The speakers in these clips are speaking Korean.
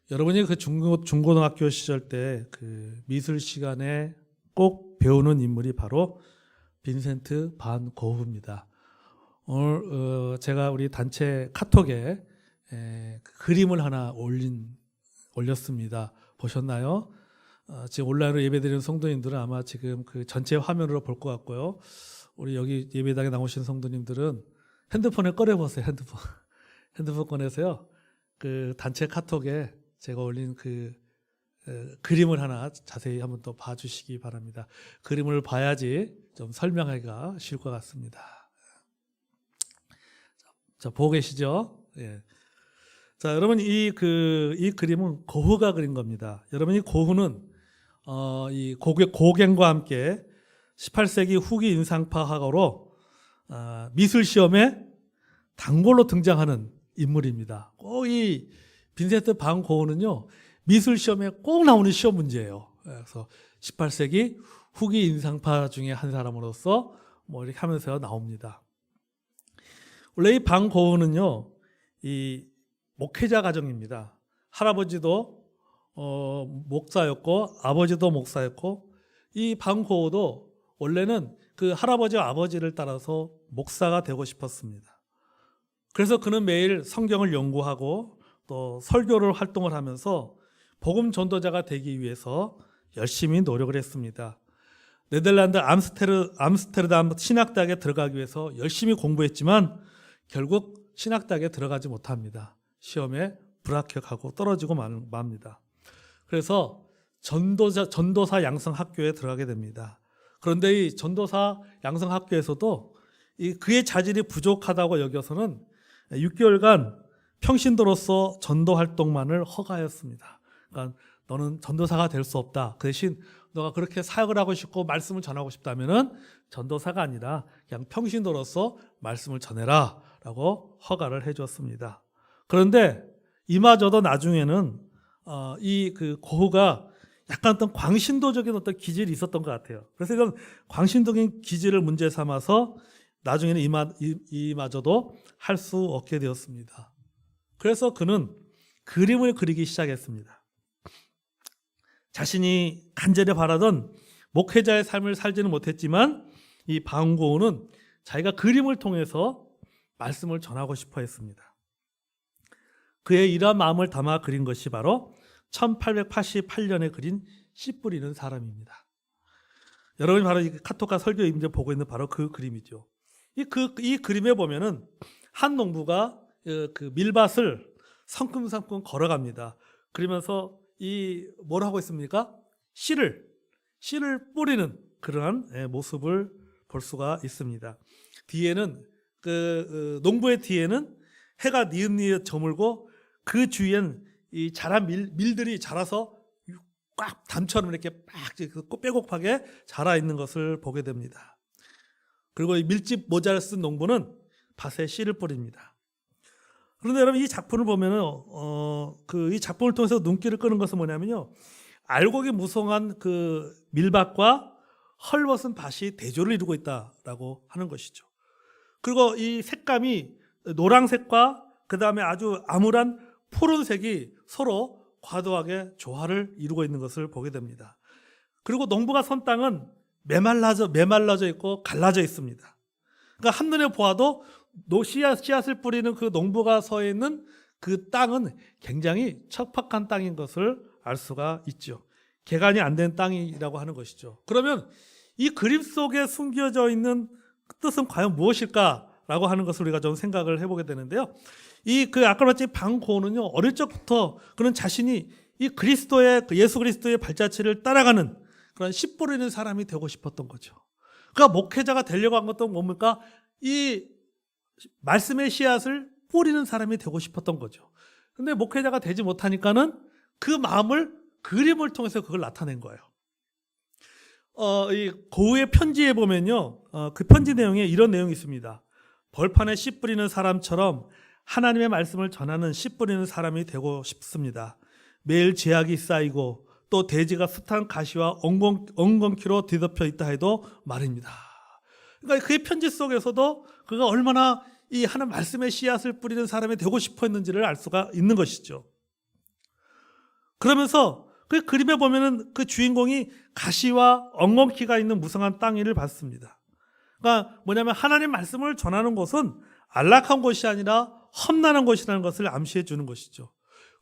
여러분이 그 중고등학교 시절 때 그 미술 시간에 꼭 배우는 인물이 바로 빈센트 반 고흐입니다. 오늘 제가 우리 단체 카톡에 그 그림을 하나 올렸습니다. 보셨나요? 지금 온라인으로 예배드리는 성도님들은 아마 지금 그 전체 화면으로 볼 것 같고요. 우리 여기 예배당에 나오신 성도님들은 핸드폰에 꺼내보세요. 핸드폰 꺼내서요. 그 단체 카톡에 제가 올린 그 그림을 하나 자세히 한번 또 봐주시기 바랍니다. 그림을 봐야지 좀 설명하기가 쉬울 것 같습니다. 자, 보고 계시죠? 예. 자, 여러분 이 그림은 고흐가 그린 겁니다. 여러분 이 고흐는 이 고갱과 함께 18세기 후기 인상파 학으로 미술 시험에 단골로 등장하는 인물입니다. 꼭 이 빈센트 반 고흐는요, 미술 시험에 꼭 나오는 시험 문제예요. 그래서 18세기 후기 인상파 중에 한 사람으로서 뭐 이렇게 하면서 나옵니다. 원래 이 반 고흐는요, 이 목회자 가정입니다. 할아버지도 목사였고 아버지도 목사였고, 이 반 고흐도 원래는 그 할아버지와 아버지를 따라서 목사가 되고 싶었습니다. 그래서 그는 매일 성경을 연구하고 또 설교를 활동을 하면서 복음 전도자가 되기 위해서 열심히 노력을 했습니다. 네덜란드 암스테르담 신학대학에 들어가기 위해서 열심히 공부했지만 결국 신학대학에 들어가지 못합니다. 시험에 불합격하고 떨어지고 맙니다. 그래서 전도사 양성학교에 들어가게 됩니다. 그런데 이 전도사 양성학교에서도 그의 자질이 부족하다고 여겨서는 6개월간 평신도로서 전도 활동만을 허가하였습니다. 그러니까 너는 전도사가 될 수 없다. 그 대신 너가 그렇게 사역을 하고 싶고 말씀을 전하고 싶다면은 전도사가 아니라 그냥 평신도로서 말씀을 전해라 라고 허가를 해줬습니다. 그런데 이마저도 나중에는 이 그 고흐가 약간 어떤 광신도적인 어떤 기질이 있었던 것 같아요. 그래서 이런 광신도적인 기질을 문제 삼아서 나중에는 이마저도 할 수 없게 되었습니다. 그래서 그는 그림을 그리기 시작했습니다. 자신이 간절히 바라던 목회자의 삶을 살지는 못했지만 이 반 고흐는 자기가 그림을 통해서 말씀을 전하고 싶어 했습니다. 그의 이러한 마음을 담아 그린 것이 바로 1888년에 그린 씨 뿌리는 사람입니다. 여러분이 바로 이 카톡과 설교 임제 보고 있는 바로 그 그림이죠. 이 그림에 보면은 한 농부가 그 밀밭을 성큼성큼 걸어갑니다. 그러면서 뭘 하고 있습니까? 씨를 뿌리는 그러한 모습을 볼 수가 있습니다. 뒤에는 농부의 뒤에는 해가 니릇니릇 저물고 그 주위엔 이 자란 밀들이 자라서 꽉 담처럼 이렇게 막 빼곡하게 자라 있는 것을 보게 됩니다. 그리고 이 밀집 모자를 쓴 농부는 밭에 씨를 뿌립니다. 그런데 여러분 이 작품을 보면은 이 작품을 통해서 눈길을 끄는 것은 뭐냐면요, 알곡이 무성한 그 밀밭과 헐벗은 밭이 대조를 이루고 있다라고 하는 것이죠. 그리고 이 색감이 노란색과 그 다음에 아주 암울한 푸른색이 서로 과도하게 조화를 이루고 있는 것을 보게 됩니다. 그리고 농부가 선 땅은 메말라져 있고 갈라져 있습니다. 그러니까 한눈에 보아도 씨앗을 뿌리는 그 농부가 서 있는 그 땅은 굉장히 척박한 땅인 것을 알 수가 있죠. 개간이 안 된 땅이라고 하는 것이죠. 그러면 이 그림 속에 숨겨져 있는 뜻은 과연 무엇일까라고 하는 것을 우리가 좀 생각을 해보게 되는데요. 아까 말했지 반 고흐는요, 어릴 적부터 그는 자신이 이 예수 그리스도의 발자취를 따라가는 그런 씨 뿌리는 사람이 되고 싶었던 거죠. 그러니까 목회자가 되려고 한 것도 뭡니까? 이 말씀의 씨앗을 뿌리는 사람이 되고 싶었던 거죠. 근데 목회자가 되지 못하니까는 그 마음을 그림을 통해서 그걸 나타낸 거예요. 이 고흐의 편지에 보면요, 그 편지 내용에 이런 내용이 있습니다. 벌판에 씨 뿌리는 사람처럼 하나님의 말씀을 전하는 씨 뿌리는 사람이 되고 싶습니다. 매일 죄악이 쌓이고 또 대지가 숱한 가시와 엉겅퀴로 뒤덮여 있다 해도 말입니다. 그러니까 그의 편지 속에서도 그가 얼마나 이 하나님 말씀의 씨앗을 뿌리는 사람이 되고 싶어 했는지를 알 수가 있는 것이죠. 그러면서 그 그림에 보면은 그 주인공이 가시와 엉겅퀴가 있는 무성한 땅 위를 봤습니다. 그러니까 뭐냐면 하나님 말씀을 전하는 곳은 안락한 곳이 아니라 험난한 곳이라는 것을 암시해 주는 것이죠.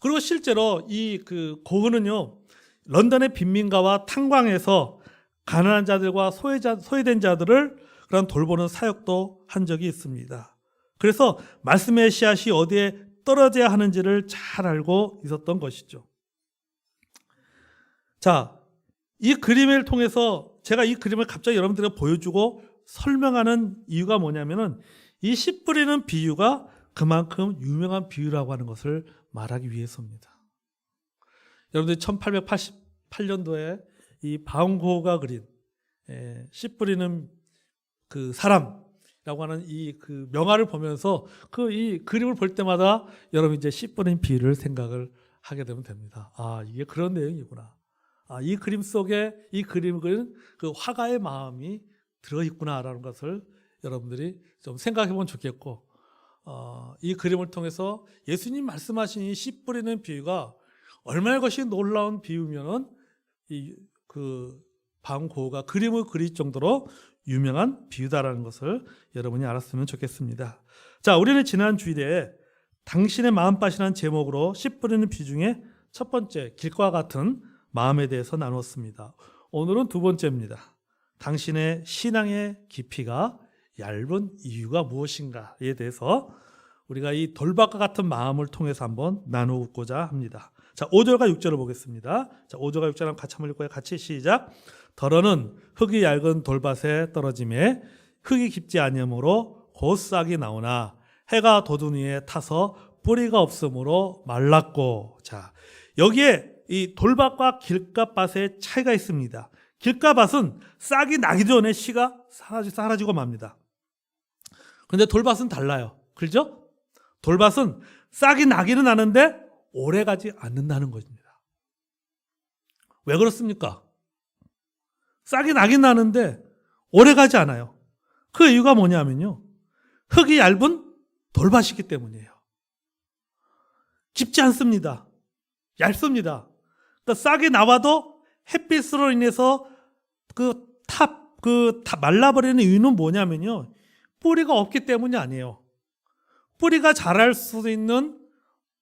그리고 실제로 이 그 고흐는요, 런던의 빈민가와 탄광에서 가난한 자들과 소외된 자들을 그런 돌보는 사역도 한 적이 있습니다. 그래서 말씀의 씨앗이 어디에 떨어져야 하는지를 잘 알고 있었던 것이죠. 자, 이 그림을 통해서 제가 이 그림을 갑자기 여러분들에게 보여주고 설명하는 이유가 뭐냐면은 이 씨 뿌리는 비유가 그만큼 유명한 비유라고 하는 것을 말하기 위해서입니다. 여러분들이 1888년도에 이 바움고흐가 그린 씨 뿌리는 그 사람이라고 하는 이 그 명화를 보면서 그 이 그림을 볼 때마다 여러분 이제 씨 뿌리는 비유를 생각을 하게 되면 됩니다. 아, 이게 그런 내용이구나. 아, 이 그림 속에 이 그림을 그린 그 화가의 마음이 들어있구나라는 것을 여러분들이 좀 생각해 보면 좋겠고, 이 그림을 통해서 예수님 말씀하신 이 씨 뿌리는 비유가 얼마나 것이 놀라운 비유면은 이 그 바움고흐가 그림을 그릴 정도로 유명한 비유다라는 것을 여러분이 알았으면 좋겠습니다. 자, 우리는 지난 주일에 당신의 마음밭이라는 제목으로 씨 뿌리는 비유 중에 첫 번째 길과 같은 마음에 대해서 나눴습니다. 오늘은 두 번째입니다. 당신의 신앙의 깊이가 얇은 이유가 무엇인가에 대해서 우리가 이 돌밭과 같은 마음을 통해서 한번 나누고자 합니다. 자, 5절과 6절을 보겠습니다. 자, 5절과 6절 한번 같이 한번 읽고요. 같이 시작. 더러는 흙이 얇은 돌밭에 떨어짐에 흙이 깊지 아니하므로 곧 싹이 나오나 해가 돋은 위에 타서 뿌리가 없으므로 말랐고. 자, 여기에 이 돌밭과 길가밭의 차이가 있습니다. 길가밭은 싹이 나기 전에 씨가 사라지고 맙니다. 그런데 돌밭은 달라요. 그렇죠? 돌밭은 싹이 나기는 나는데 오래 가지 않는다는 것입니다. 왜 그렇습니까? 싹이 나긴 나는데 오래 가지 않아요. 그 이유가 뭐냐면요, 흙이 얇은 돌밭이기 때문이에요. 깊지 않습니다. 얇습니다. 그러니까 싹이 나와도 햇빛으로 인해서 말라버리는 이유는 뭐냐면요, 뿌리가 없기 때문이 아니에요. 뿌리가 자랄 수 있는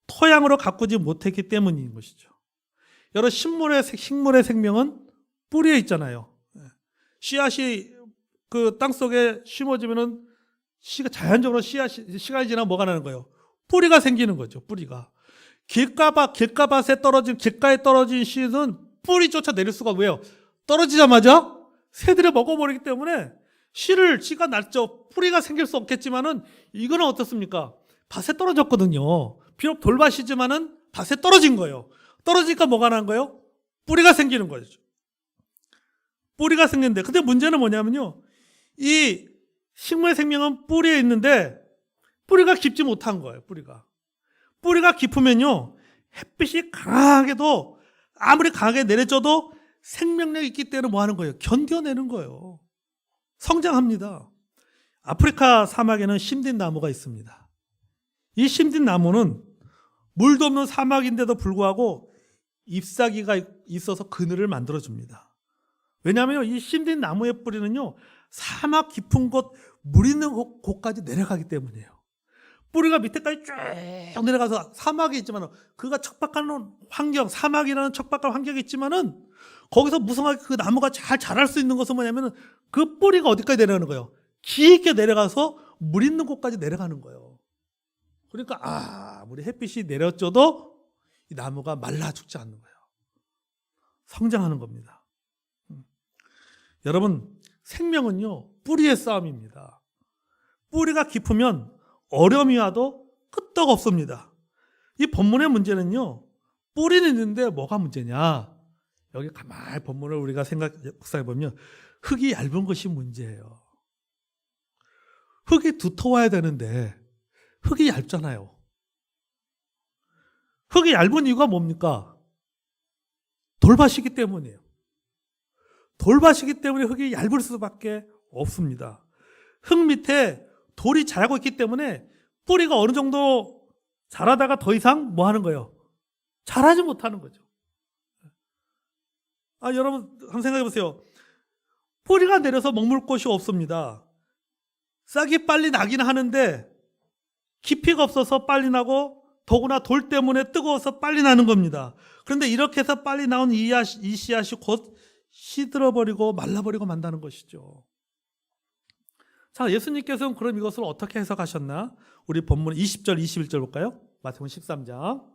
토양으로 가꾸지 못했기 때문인 것이죠. 여러 식물의 생명은 뿌리에 있잖아요. 씨앗이 그 땅속에 심어지면은 자연적으로 시간이 지나면 뭐가 나는 거예요? 뿌리가 생기는 거죠. 뿌리가. 길가밭에 길가에 떨어진 씨는 뿌리조차 내릴 수가 왜요? 떨어지자마자 새들이 먹어버리기 때문에 씨가 났죠. 뿌리가 생길 수 없겠지만은 이거는 어떻습니까? 밭에 떨어졌거든요. 비록 돌밭이지만은 밭에 떨어진 거예요. 떨어지니까 뭐가 난 거예요? 뿌리가 생기는 거죠. 뿌리가 생기는데, 근데 문제는 뭐냐면요, 이 식물의 생명은 뿌리에 있는데 뿌리가 깊지 못한 거예요. 뿌리가 깊으면요, 햇빛이 강하게도 아무리 강하게 내려져도 생명력이 있기 때문에 뭐 하는 거예요? 견뎌내는 거예요. 성장합니다. 아프리카 사막에는 심딘 나무가 있습니다. 이 심딘 나무는 물도 없는 사막인데도 불구하고 잎사귀가 있어서 그늘을 만들어줍니다. 왜냐하면 이 심딘 나무의 뿌리는요, 사막 깊은 곳, 물 있는 곳까지 내려가기 때문이에요. 뿌리가 밑에까지 쭉 내려가서 사막이 있지만, 그가 척박한 환경, 사막이라는 척박한 환경이 있지만은 거기서 무성하게 그 나무가 잘 자랄 수 있는 것은 뭐냐면은 그 뿌리가 어디까지 내려가는 거예요? 깊게 내려가서 물 있는 곳까지 내려가는 거예요. 그러니까 아무리 햇빛이 내려져도 이 나무가 말라 죽지 않는 거예요. 성장하는 겁니다. 여러분, 생명은요, 뿌리의 싸움입니다. 뿌리가 깊으면 어려움이 와도 끄떡 없습니다. 이 본문의 문제는요, 뿌리는 있는데 뭐가 문제냐? 여기 가만히 본문을 우리가 묵상해 보면 흙이 얇은 것이 문제예요. 흙이 두터워야 되는데 흙이 얇잖아요. 흙이 얇은 이유가 뭡니까? 돌밭이기 때문이에요. 돌밭이기 때문에 흙이 얇을 수밖에 없습니다. 흙 밑에 돌이 자라고 있기 때문에 뿌리가 어느 정도 자라다가 더 이상 뭐 하는 거예요? 자라지 못하는 거죠. 여러분 한번 생각해 보세요. 뿌리가 내려서 머물 곳이 없습니다. 싹이 빨리 나긴 하는데 깊이가 없어서 빨리 나고 더구나 돌 때문에 뜨거워서 빨리 나는 겁니다. 그런데 이렇게 해서 빨리 나온 이 씨앗이 곧 시들어버리고 말라버리고 만다는 것이죠. 자, 예수님께서는 그럼 이것을 어떻게 해석하셨나? 우리 본문 20절, 21절 볼까요? 마태복음 13장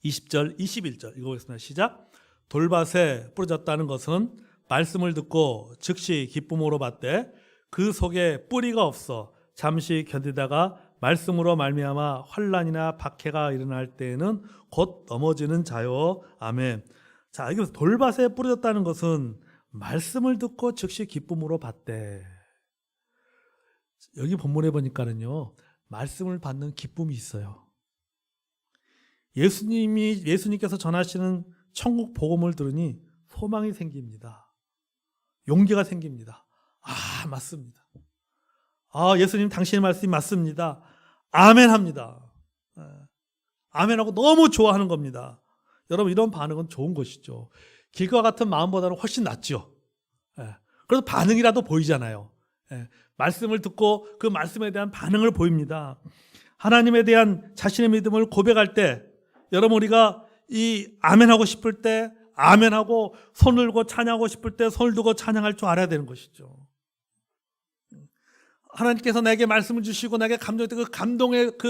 20절, 21절 읽어보겠습니다. 시작. 돌밭에 뿌려졌다는 것은 말씀을 듣고 즉시 기쁨으로 받되 그 속에 뿌리가 없어 잠시 견디다가 말씀으로 말미암아 환난이나 박해가 일어날 때에는 곧 넘어지는 자요. 아멘. 자, 여기서 돌밭에 뿌려졌다는 것은 말씀을 듣고 즉시 기쁨으로 받되, 여기 본문에 보니까는요, 말씀을 받는 기쁨이 있어요. 예수님께서 전하시는 천국 복음을 들으니 소망이 생깁니다. 용기가 생깁니다. 맞습니다. 예수님 당신의 말씀이 맞습니다. 아멘 합니다. 아멘하고 너무 좋아하는 겁니다. 여러분, 이런 반응은 좋은 것이죠. 길과 같은 마음보다는 훨씬 낫죠. 그래서 반응이라도 보이잖아요. 말씀을 듣고 그 말씀에 대한 반응을 보입니다. 하나님에 대한 자신의 믿음을 고백할 때, 여러분, 우리가 이 아멘하고 싶을 때 아멘하고, 손을 들고 찬양하고 싶을 때 손을 들고 찬양할 줄 알아야 되는 것이죠. 하나님께서 내게 말씀을 주시고 내게 그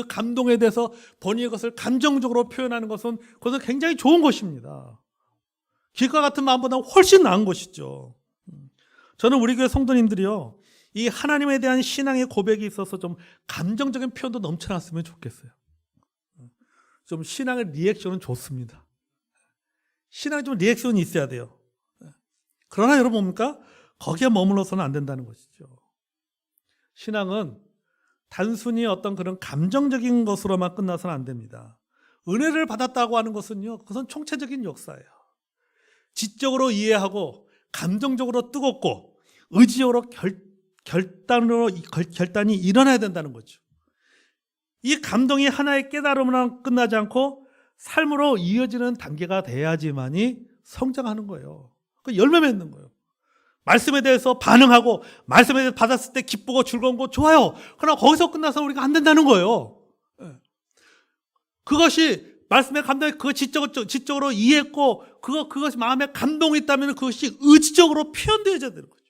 감동에 대해서 본인의 것을 감정적으로 표현하는 것은 그것은 굉장히 좋은 것입니다. 길과 같은 마음보다 훨씬 나은 것이죠. 저는 우리 교회 성도님들이요, 이 하나님에 대한 신앙의 고백이 있어서 좀 감정적인 표현도 넘쳐났으면 좋겠어요. 좀 신앙의 리액션은 좋습니다. 신앙에 좀 리액션이 있어야 돼요. 그러나 여러분 뭡니까? 거기에 머물러서는 안 된다는 것이죠. 신앙은 단순히 어떤 그런 감정적인 것으로만 끝나서는 안 됩니다. 은혜를 받았다고 하는 것은요, 그것은 총체적인 역사예요. 지적으로 이해하고 감정적으로 뜨겁고 의지적으로 결단이 일어나야 된다는 거죠. 이 감동이 하나의 깨달음으로 끝나지 않고 삶으로 이어지는 단계가 돼야지만이 성장하는 거예요. 그 열매 맺는 거예요. 말씀에 대해서 반응하고 말씀에 대해서 받았을 때 기쁘고 즐거운 거 좋아요. 그러나 거기서 끝나서 우리가 안 된다는 거예요. 그것이 말씀의 감동이 그거 지적으로 이해했고 그것이 마음에 감동이 있다면 그것이 의지적으로 표현되어야 되는 거죠.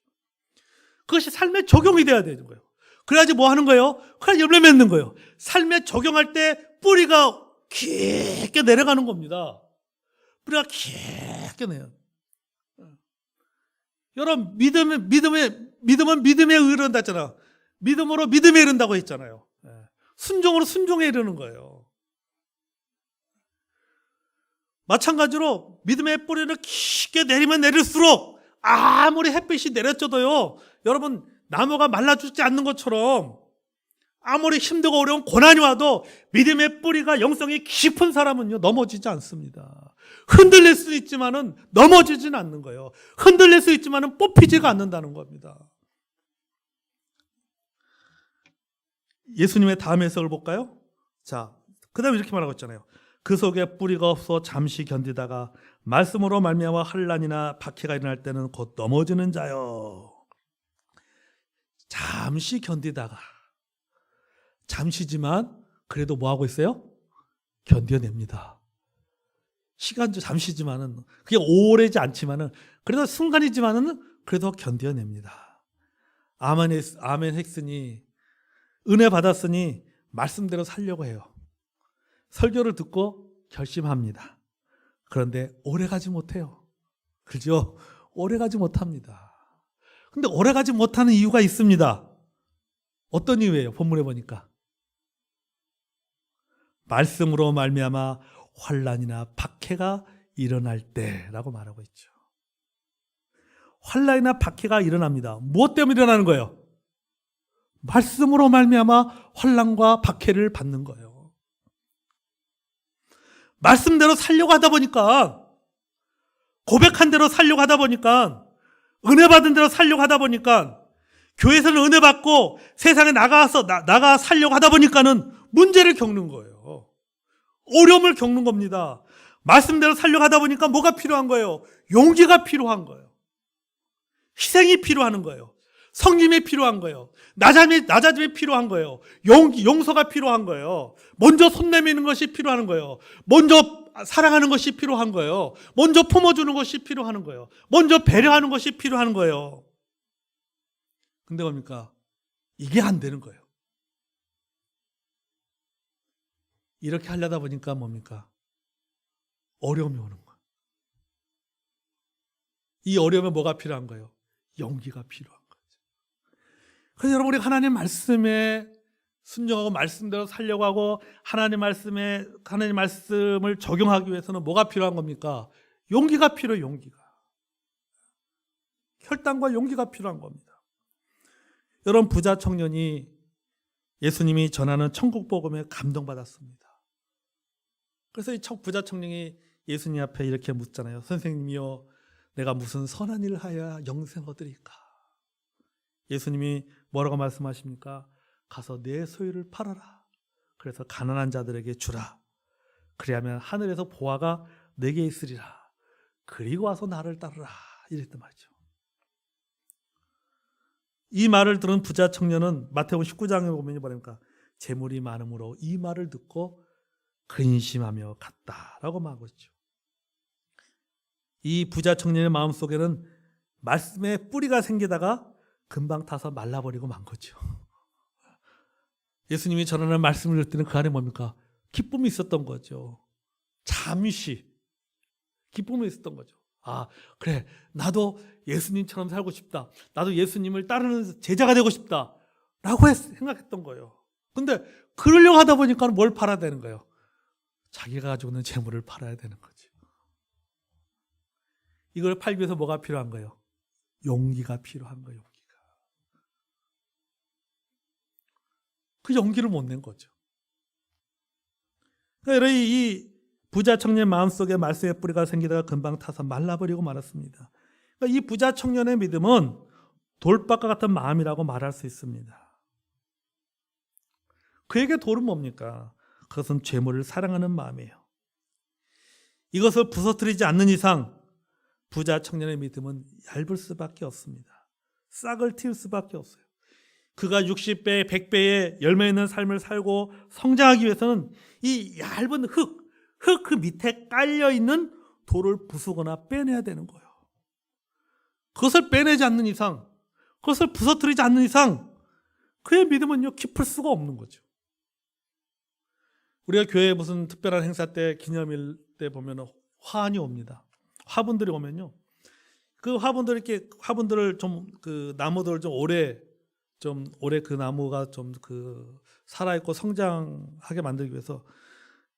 그것이 삶에 적용이 돼야 되는 거예요. 그래야지 뭐 하는 거예요? 그래 열매 맺는 거예요. 삶에 적용할 때 뿌리가 깊게 내려가는 겁니다. 뿌리가 깊게 내요. 여러분, 믿음은 믿음에 이른다 했잖아. 믿음으로 믿음에 이른다고 했잖아요. 순종으로 순종에 이르는 거예요. 마찬가지로 믿음의 뿌리를 깊게 내리면 내릴수록 아무리 햇빛이 내려져도요, 여러분, 나무가 말라 죽지 않는 것처럼 아무리 힘들고 어려운 고난이 와도 믿음의 뿌리가 영성이 깊은 사람은요, 넘어지지 않습니다. 흔들릴 수 있지만은 넘어지지는 않는 거예요. 흔들릴 수 있지만은 뽑히지가 않는다는 겁니다. 예수님의 다음 해석을 볼까요? 자, 그 다음에 이렇게 말하고 있잖아요. 그 속에 뿌리가 없어 잠시 견디다가 말씀으로 말미암아 환난이나 박해가 일어날 때는 곧 넘어지는 자요. 잠시 견디다가, 잠시지만 그래도 뭐 하고 있어요? 견뎌냅니다. 시간도 잠시지만은, 그게 오래지 않지만은, 그래도 순간이지만은 그래도 견뎌냅니다. 아멘 했으니, 은혜 받았으니 말씀대로 살려고 해요. 설교를 듣고 결심합니다. 그런데 오래 가지 못해요. 그죠? 오래 가지 못합니다. 근데 오래 가지 못하는 이유가 있습니다. 어떤 이유예요? 본문에 보니까 말씀으로 말미암아 환난이나 박해가 일어날 때라고 말하고 있죠. 환난이나 박해가 일어납니다. 무엇 때문에 일어나는 거예요? 말씀으로 말미암아 환난과 박해를 받는 거예요. 말씀대로 살려고 하다 보니까, 고백한 대로 살려고 하다 보니까, 은혜 받은 대로 살려고 하다 보니까, 교회에서는 은혜 받고 세상에 나가 살려고 하다 보니까는 문제를 겪는 거예요. 어려움을 겪는 겁니다. 말씀대로 살려가다 보니까 뭐가 필요한 거예요? 용기가 필요한 거예요. 희생이 필요한 거예요. 성김이 필요한 거예요. 낮아짐이 필요한 거예요. 용서가 필요한 거예요. 먼저 손 내미는 것이 필요한 거예요. 먼저 사랑하는 것이 필요한 거예요. 먼저 품어주는 것이 필요한 거예요. 먼저 배려하는 것이 필요한 거예요. 근데 뭡니까? 이게 안 되는 거예요. 이렇게 하려다 보니까 뭡니까? 어려움이 오는 거예요. 이 어려움에 뭐가 필요한 거예요? 용기가 필요한 거죠. 그래서 여러분, 우리가 하나님 말씀에 순종하고 말씀대로 살려고 하고 하나님 말씀을 적용하기 위해서는 뭐가 필요한 겁니까? 용기가 필요해요. 용기가. 혈당과 용기가 필요한 겁니다. 여러분, 부자 청년이 예수님이 전하는 천국 복음에 감동받았습니다. 그래서 이 부자 청년이 예수님 앞에 이렇게 묻잖아요. 선생님이요, 내가 무슨 선한 일을 하여야 영생 얻으리까? 예수님이 뭐라고 말씀하십니까? 가서 내 소유를 팔아라. 그래서 가난한 자들에게 주라. 그리하면 하늘에서 보화가 내게 있으리라. 그리고 와서 나를 따르라. 이랬단 말이죠. 이 말을 들은 부자 청년은 마태복음 19장에 보면 뭐랍니까? 재물이 많음으로 이 말을 듣고 근심하며 갔다라고 말하고 있죠. 이 부자 청년의 마음속에는 말씀에 뿌리가 생기다가 금방 타서 말라버리고 만 거죠. 예수님이 전하는 말씀을 들을 때는 그 안에 뭡니까? 기쁨이 있었던 거죠. 잠시 기쁨이 있었던 거죠. 아, 그래, 나도 예수님처럼 살고 싶다. 나도 예수님을 따르는 제자가 되고 싶다 라고 생각했던 거예요. 근데 그러려고 하다 보니까 뭘 팔아야 되는 거예요? 자기가 가지고 있는 재물을 팔아야 되는 거죠. 이걸 팔기 위해서 뭐가 필요한 거예요? 용기가 필요한 거예요. 용기가. 그 용기를 못 낸 거죠. 그러니까 이 부자 청년 마음속에 말씀의 뿌리가 생기다가 금방 타서 말라버리고 말았습니다. 그러니까 이 부자 청년의 믿음은 돌밭과 같은 마음이라고 말할 수 있습니다. 그에게 돌은 뭡니까? 그것은 죄물을 사랑하는 마음이에요. 이것을 부서뜨리지 않는 이상 부자 청년의 믿음은 얇을 수밖에 없습니다. 싹을 틔울 수밖에 없어요. 그가 60배, 100배의 열매 있는 삶을 살고 성장하기 위해서는 이 얇은 흙 그 밑에 깔려있는 돌을 부수거나 빼내야 되는 거예요. 그것을 빼내지 않는 이상, 그것을 부서뜨리지 않는 이상 그의 믿음은요, 깊을 수가 없는 거죠. 우리가 교회에 무슨 특별한 행사 때, 기념일 때 보면 화환이 옵니다. 화분들이 오면요, 그 화분들을 좀 그 나무들을 좀 오래 그 나무가 좀 그 살아있고 성장하게 만들기 위해서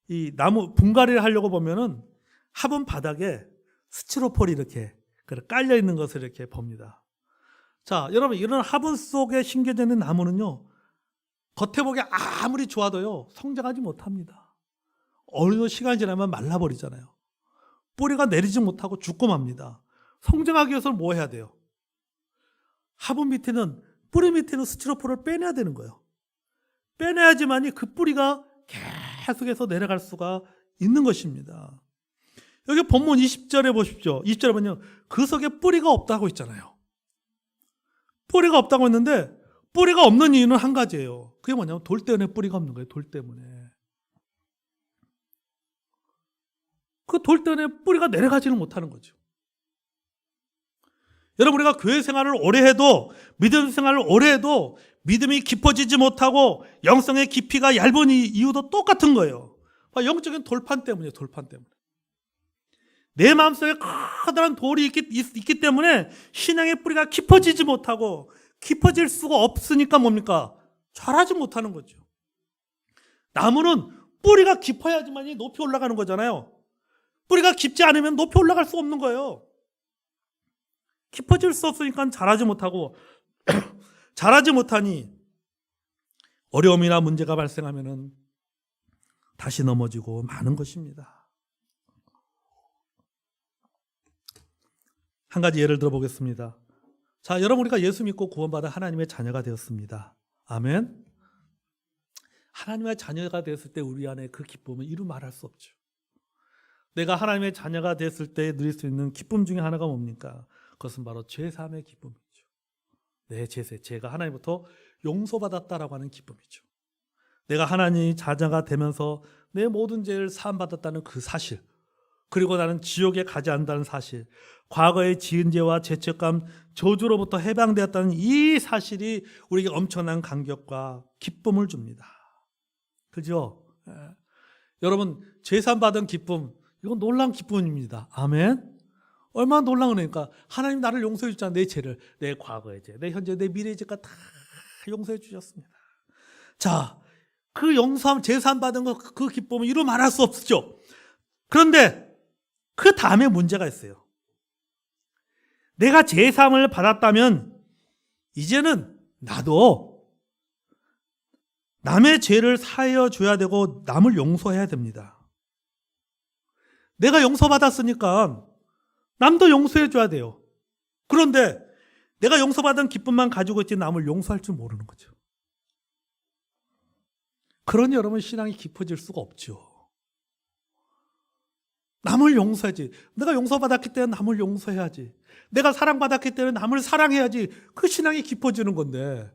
이 나무 분갈이를 하려고 보면은 화분 바닥에 스티로폴이 이렇게 깔려 있는 것을 이렇게 봅니다. 자, 여러분, 이런 화분 속에 심겨져 있는 나무는요, 겉에 보기 아무리 좋아도요, 성장하지 못합니다. 어느 정도 시간이 지나면 말라버리잖아요. 뿌리가 내리지 못하고 죽고 맙니다. 성장하기 위해서는 뭐 해야 돼요? 화분 밑에는, 뿌리 밑에는 스티로폴을 빼내야 되는 거예요. 빼내야지만이 그 뿌리가 계속해서 내려갈 수가 있는 것입니다. 여기 본문 20절에 보십시오. 20절에 보면 그 속에 뿌리가 없다고 있잖아요. 뿌리가 없다고 했는데 뿌리가 없는 이유는 한 가지예요. 그게 뭐냐면 돌 때문에 뿌리가 없는 거예요. 돌 때문에. 그 돌 때문에 뿌리가 내려가지는 못하는 거죠. 여러분, 우리가 교회 생활을 오래 해도, 믿음 생활을 오래 해도 믿음이 깊어지지 못하고 영성의 깊이가 얇은 이유도 똑같은 거예요. 영적인 돌판 때문이에요. 돌판 때문에. 내 마음속에 커다란 돌이 있기 때문에 신앙의 뿌리가 깊어지지 못하고, 깊어질 수가 없으니까 뭡니까? 자라지 못하는 거죠. 나무는 뿌리가 깊어야지만 높이 올라가는 거잖아요. 뿌리가 깊지 않으면 높이 올라갈 수 없는 거예요. 깊어질 수 없으니까 자라지 못하고 자라지 못하니 어려움이나 문제가 발생하면은 다시 넘어지고 마는 것입니다. 한 가지 예를 들어보겠습니다. 자, 여러분, 우리가 예수 믿고 구원받아 하나님의 자녀가 되었습니다. 아멘. 하나님의 자녀가 되었을 때 우리 안에 그 기쁨은 이루 말할 수 없죠. 내가 하나님의 자녀가 됐을 때 누릴 수 있는 기쁨 중에 하나가 뭡니까? 그것은 바로 죄사함의 기쁨이죠. 내 죄가 하나님부터 용서받았다라고 하는 기쁨이죠. 내가 하나님의 자녀가 되면서 내 모든 죄를 사함받았다는 그 사실, 그리고 나는 지옥에 가지 않는다는 사실, 과거의 지은 죄와 죄책감, 저주로부터 해방되었다는 이 사실이 우리에게 엄청난 감격과 기쁨을 줍니다. 그죠? 여러분, 죄사함받은 기쁨, 이건 놀라운 기쁨입니다. 아멘. 얼마나 놀라운 은혜니까. 하나님 나를 용서해 주잖아. 내 죄를, 내 과거의 죄, 내 현재, 내 미래의 죄가 다 용서해 주셨습니다. 자, 그 용서함, 죄사함 받은 그 기쁨은 이루 말할 수 없죠. 그런데 그 다음에 문제가 있어요. 내가 죄사함을 받았다면 이제는 나도 남의 죄를 사하여 줘야 되고 남을 용서해야 됩니다. 내가 용서받았으니까 남도 용서해 줘야 돼요. 그런데 내가 용서받은 기쁨만 가지고 있지 남을 용서할 줄 모르는 거죠. 그러니 여러분, 신앙이 깊어질 수가 없죠. 남을 용서해야지. 내가 용서받았기 때문에 남을 용서해야지. 내가 사랑받았기 때문에 남을 사랑해야지. 그 신앙이 깊어지는 건데.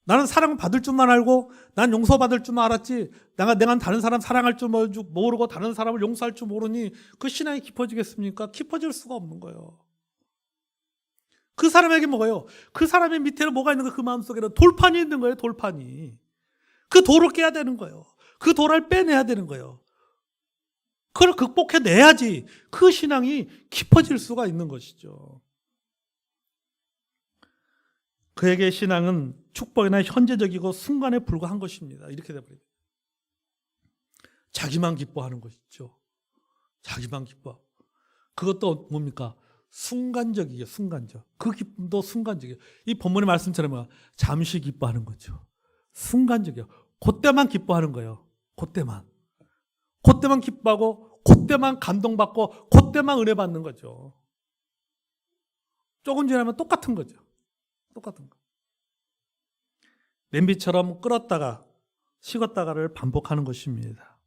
나는 사랑받을 줄만 알고 난 용서받을 줄만 알았지, 내가 다른 사람 사랑할 줄 모르고 다른 사람을 용서할 줄 모르니 그 신앙이 깊어지겠습니까? 깊어질 수가 없는 거예요. 그 사람에게 뭐가요? 그 사람의 밑에는 뭐가 있는 거예요? 그 마음속에는 돌판이 있는 거예요. 돌판이. 그 돌을 깨야 되는 거예요. 그 돌을 빼내야 되는 거예요. 그걸 극복해내야지 그 신앙이 깊어질 수가 있는 것이죠. 그에게 신앙은 축복이나 현재적이고 순간에 불과한 것입니다. 이렇게 돼버립니다. 자기만 기뻐하는 것이죠. 자기만 기뻐. 그것도 뭡니까? 순간적이에요. 순간적. 그 기쁨도 순간적이에요. 이 본문의 말씀처럼 잠시 기뻐하는 거죠. 순간적이에요. 그때만 기뻐하는 거예요. 그때만 기뻐하고 그때만 감동받고 그때만 은혜 받는 거죠. 조금 지나면 똑같은 거죠. 똑같은 거. 냄비처럼 끓었다가 식었다가를 반복하는 것입니다.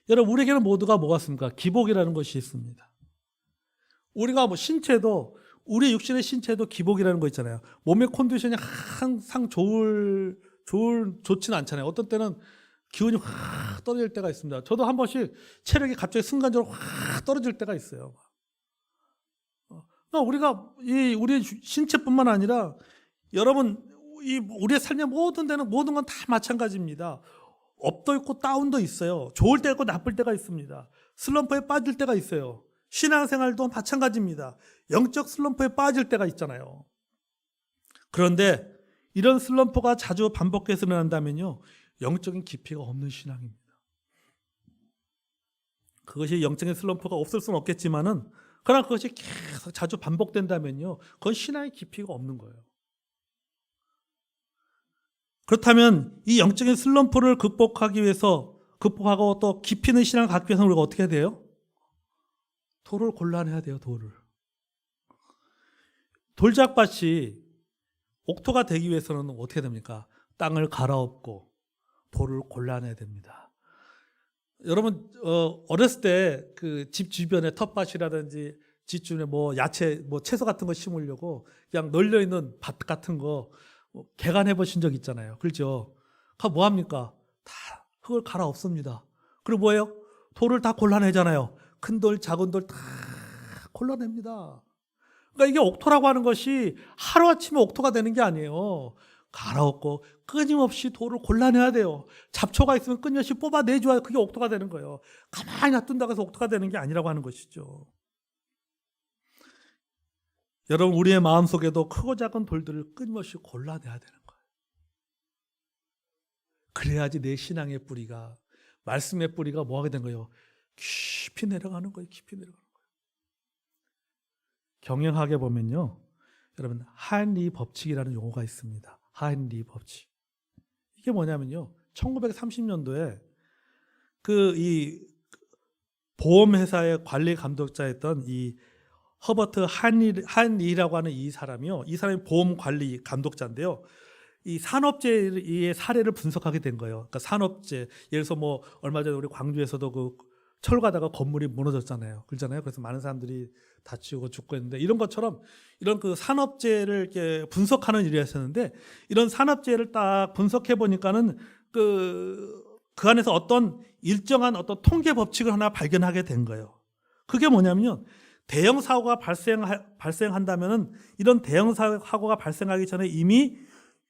여러분, 우리에게는 모두가 뭐가 있습니까? 기복이라는 것이 있습니다. 우리가 신체도, 우리 육신의 신체도 기복이라는 거 있잖아요. 몸의 컨디션이 항상 좋지는 않잖아요. 어떤 때는 기운이 확 떨어질 때가 있습니다. 저도 한 번씩 체력이 갑자기 순간적으로 확 떨어질 때가 있어요. 우리가 우리 신체뿐만 아니라 여러분, 우리의 삶의 모든 데는 모든 건 다 마찬가지입니다. 업도 있고 다운도 있어요. 좋을 때 있고 나쁠 때가 있습니다. 슬럼프에 빠질 때가 있어요. 신앙생활도 마찬가지입니다. 영적 슬럼프에 빠질 때가 있잖아요. 그런데 이런 슬럼프가 자주 반복해서 일어난다면요, 영적인 깊이가 없는 신앙입니다. 그것이 영적인 슬럼프가 없을 수는 없겠지만은, 그러나 그것이 계속 자주 반복된다면요, 그건 신앙의 깊이가 없는 거예요. 그렇다면 이 영적인 슬럼프를 극복하고 또 깊이 있는 신앙을 갖기 위해서는 우리가 어떻게 해야 돼요? 돌을 골라내야 돼요. 돌짝밭이 옥토가 되기 위해서는 어떻게 됩니까? 땅을 갈아엎고 돌을 골라내야 됩니다. 여러분, 어렸을 때 그 집 주변에 텃밭이라든지 집 주변에 야채, 채소 같은 거 심으려고 그냥 널려 있는 밭 같은 거 개간해 보신 적 있잖아요. 그렇죠? 뭐 합니까? 다 흙을 갈아엎습니다. 그리고 뭐예요? 돌을 다 골라내잖아요. 큰 돌, 작은 돌 다 골라냅니다. 그러니까 이게 옥토라고 하는 것이 하루아침에 옥토가 되는 게 아니에요. 갈아엎고 끊임없이 돌을 골라내야 돼요. 잡초가 있으면 끊임없이 뽑아내줘야 그게 옥토가 되는 거예요. 가만히 놔둔다고 해서 옥토가 되는 게 아니라고 하는 것이죠. 여러분, 우리의 마음속에도 크고 작은 돌들을 끊임없이 골라내야 되는 거예요. 그래야지 내 신앙의 뿌리가, 말씀의 뿌리가 뭐하게 된 거예요? 깊이 내려가는 거예요. 깊이 내려가는 거예요. 경영학에 보면요, 여러분, 하인리 법칙이라는 용어가 있습니다. 하인리 법칙. 이게 뭐냐면요, 1930년도에 이 보험회사의 관리 감독자였던 이 허버트 한리라고 하는 이 사람이 보험 관리 감독자인데요. 이 산업재해의 사례를 분석하게 된 거예요. 그러니까 산업재해, 예를 들어서 뭐 얼마 전에 우리 광주에서도 그 철가다가 건물이 무너졌잖아요. 그렇잖아요. 그래서 많은 사람들이 다치고 죽고 했는데, 이런 것처럼 이런 그 산업재해를 이렇게 분석하는 일이 있었는데, 이런 산업재해를 딱 분석해 보니까는 그 안에서 어떤 일정한 어떤 통계 법칙을 하나 발견하게 된 거예요. 그게 뭐냐면요, 대형 사고가 발생한다면은 이런 대형 사고가 발생하기 전에 이미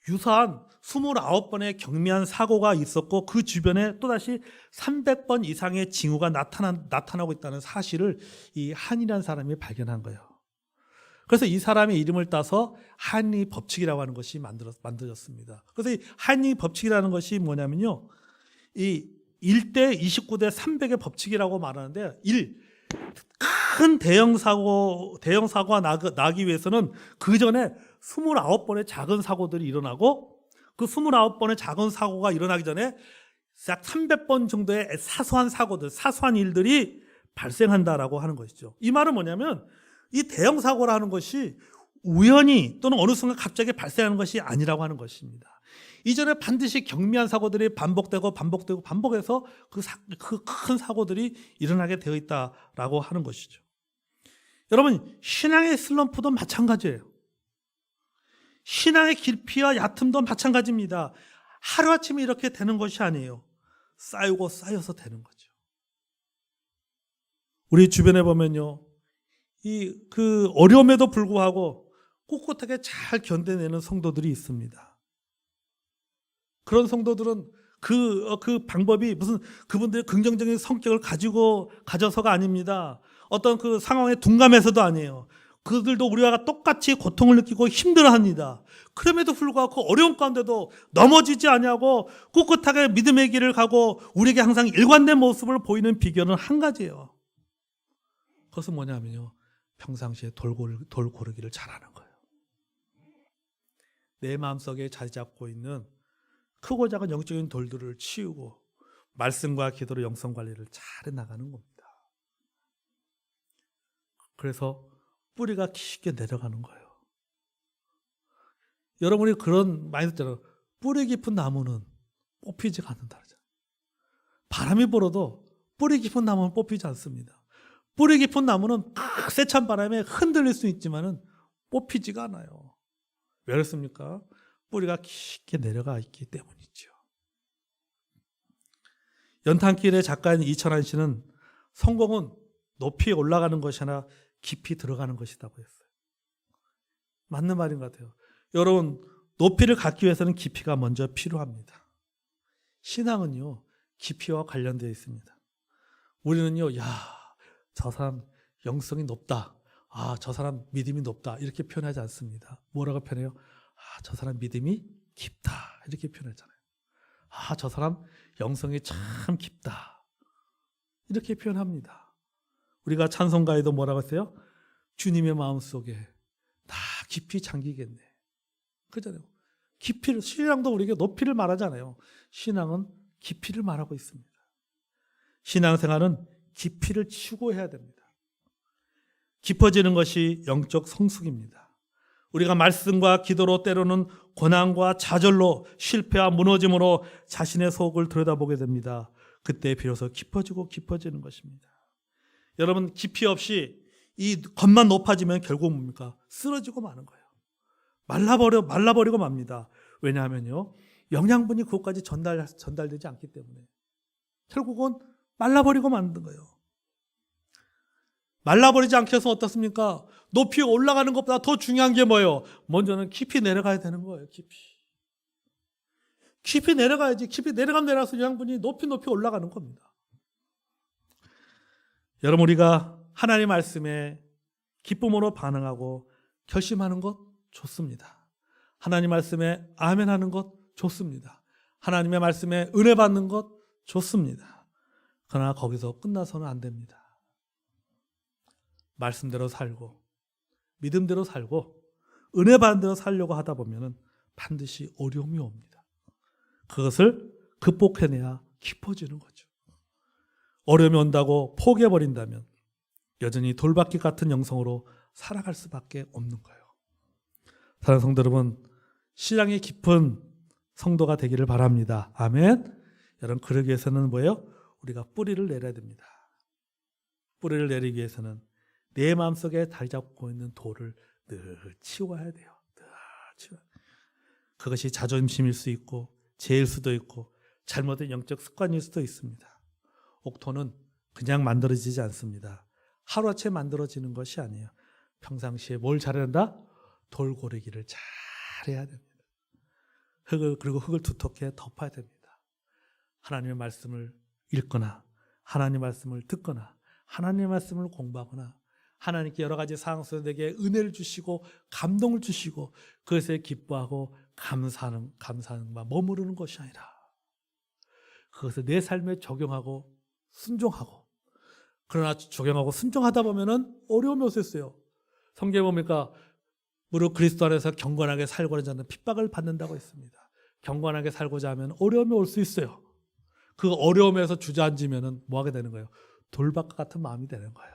유사한 29번의 경미한 사고가 있었고, 그 주변에 또다시 300번 이상의 징후가 나타나고 있다는 사실을 이 한이라는 사람이 발견한 거예요. 그래서 이 사람의 이름을 따서 한이 법칙이라고 하는 것이 만들어졌습니다. 그래서 이 한이 법칙이라는 것이 뭐냐면요, 이 1대 29대 300의 법칙이라고 말하는데, 큰 대형 사고가 나기 위해서는 그 전에 29번의 작은 사고들이 일어나고, 그 29번의 작은 사고가 일어나기 전에 약 300번 정도의 사소한 사고들, 사소한 일들이 발생한다라고 하는 것이죠. 이 말은 뭐냐면, 이 대형 사고라는 것이 우연히 또는 어느 순간 갑자기 발생하는 것이 아니라고 하는 것입니다. 이전에 반드시 경미한 사고들이 반복해서 그 큰 사고들이 일어나게 되어 있다라고 하는 것이죠. 여러분, 신앙의 슬럼프도 마찬가지예요. 신앙의 깊이와 얕음도 마찬가지입니다. 하루아침에 이렇게 되는 것이 아니에요. 쌓이고 쌓여서 되는 거죠. 우리 주변에 보면요, 그 어려움에도 불구하고 꿋꿋하게 잘 견뎌내는 성도들이 있습니다. 그런 성도들은 그 방법이 무슨 그분들의 긍정적인 성격을 가져서가 아닙니다. 어떤 그 상황에 둔감해서도 아니에요. 그들도 우리와 똑같이 고통을 느끼고 힘들어합니다. 그럼에도 불구하고 그 어려운 가운데도 넘어지지 아니하고 꿋꿋하게 믿음의 길을 가고 우리에게 항상 일관된 모습을 보이는 비결은 한 가지예요. 그것은 뭐냐면요, 평상시에 돌 고르기를 잘하는 거예요. 내 마음속에 자리 잡고 있는 크고 작은 영적인 돌들을 치우고 말씀과 기도로 영성 관리를 잘 해나가는 겁니다. 그래서 뿌리가 깊게 내려가는 거예요. 여러분이 그런 많이 듣잖아요. 뿌리 깊은 나무는 뽑히지가 않는다. 바람이 불어도 뿌리 깊은 나무는 뽑히지 않습니다. 뿌리 깊은 나무는 세찬 바람에 흔들릴 수 있지만은 뽑히지가 않아요. 왜 그렇습니까? 뿌리가 깊게 내려가 있기 때문이죠. 연탄길의 작가인 이천한 씨는 성공은 높이 올라가는 것이 아니라 깊이 들어가는 것이라고 했어요. 맞는 말인 것 같아요. 여러분, 높이를 갖기 위해서는 깊이가 먼저 필요합니다. 신앙은요, 깊이와 관련되어 있습니다. 우리는요, 저 사람 영성이 높다, 저 사람 믿음이 높다, 이렇게 표현하지 않습니다. 뭐라고 표현해요? 저 사람 믿음이 깊다, 이렇게 표현하잖아요. 저 사람 영성이 참 깊다, 이렇게 표현합니다. 우리가 찬송가에도 뭐라고 했어요? 주님의 마음속에 다 깊이 잠기겠네, 그러잖아요. 깊이를, 신앙도 우리에게 높이를 말하잖아요. 신앙은 깊이를 말하고 있습니다. 신앙생활은 깊이를 추구해야 됩니다. 깊어지는 것이 영적 성숙입니다. 우리가 말씀과 기도로, 때로는 고난과 좌절로, 실패와 무너짐으로 자신의 속을 들여다보게 됩니다. 그때 비로소 깊어지는 것입니다. 여러분, 깊이 없이 이 겉만 높아지면 결국 뭡니까? 쓰러지고 마는 거예요. 말라버리고 맙니다. 왜냐하면요, 영양분이 그것까지 전달되지 않기 때문에 결국은 말라버리고 마는 거예요. 말라버리지 않게 해서 어떻습니까? 높이 올라가는 것보다 더 중요한 게 뭐예요? 먼저는 깊이 내려가야 되는 거예요. 깊이 내려가야지. 깊이 내려가서 영양분이 높이 올라가는 겁니다. 여러분, 우리가 하나님 말씀에 기쁨으로 반응하고 결심하는 것 좋습니다. 하나님 말씀에 아멘 하는 것 좋습니다. 하나님의 말씀에 은혜 받는 것 좋습니다. 그러나 거기서 끝나서는 안 됩니다. 말씀대로 살고 믿음대로 살고 은혜 받은 대로 살려고 하다 보면 반드시 어려움이 옵니다. 그것을 극복해내야 깊어지는 거죠. 어려움이 온다고 포기해버린다면 여전히 돌받기 같은 영성으로 살아갈 수밖에 없는 거예요. 사랑하는 성도 여러분, 신앙이 깊은 성도가 되기를 바랍니다. 아멘. 여러분, 그러기 위해서는 뭐예요? 우리가 뿌리를 내려야 됩니다. 뿌리를 내리기 위해서는 내 마음속에 자리 잡고 있는 돌을 늘 치워야 돼요. 늘 치워야 돼요. 그것이 자존심일 수 있고 죄일 수도 있고 잘못된 영적 습관일 수도 있습니다. 옥토는 그냥 만들어지지 않습니다. 하루아침에 만들어지는 것이 아니에요. 평상시에 뭘 잘해야 한다? 돌고르기를 잘해야 됩니다. 그리고 흙을 두텁게 덮어야 됩니다. 하나님의 말씀을 읽거나 하나님의 말씀을 듣거나 하나님의 말씀을 공부하거나 하나님께 여러 가지 상황 속에서 내게 은혜를 주시고 감동을 주시고 그것에 기뻐하고 감사하는 바 머무르는 것이 아니라 그것을 내 삶에 적용하고 순종하고, 그러나 적용하고 순종하다 보면은 어려움이 올 수 있어요. 성경에 보니까 무릇 그리스도 안에서 경건하게 살고자 하는 핍박을 받는다고 했습니다. 경건하게 살고자 하면 어려움이 올 수 있어요. 그 어려움에서 주저앉으면은 뭐 하게 되는 거예요? 돌박과 같은 마음이 되는 거예요.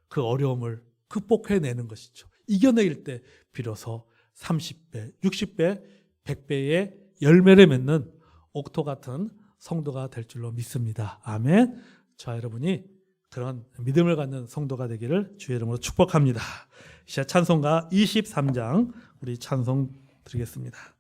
그 어려움을 극복해내는 것이죠. 이겨낼 때 비로소 30배, 60배, 100배의 열매를 맺는 옥토 같은 성도가 될 줄로 믿습니다. 아멘. 자, 여러분이 그런 믿음을 갖는 성도가 되기를 주의 이름으로 축복합니다. 이제 찬송가 23장 우리 찬송 드리겠습니다.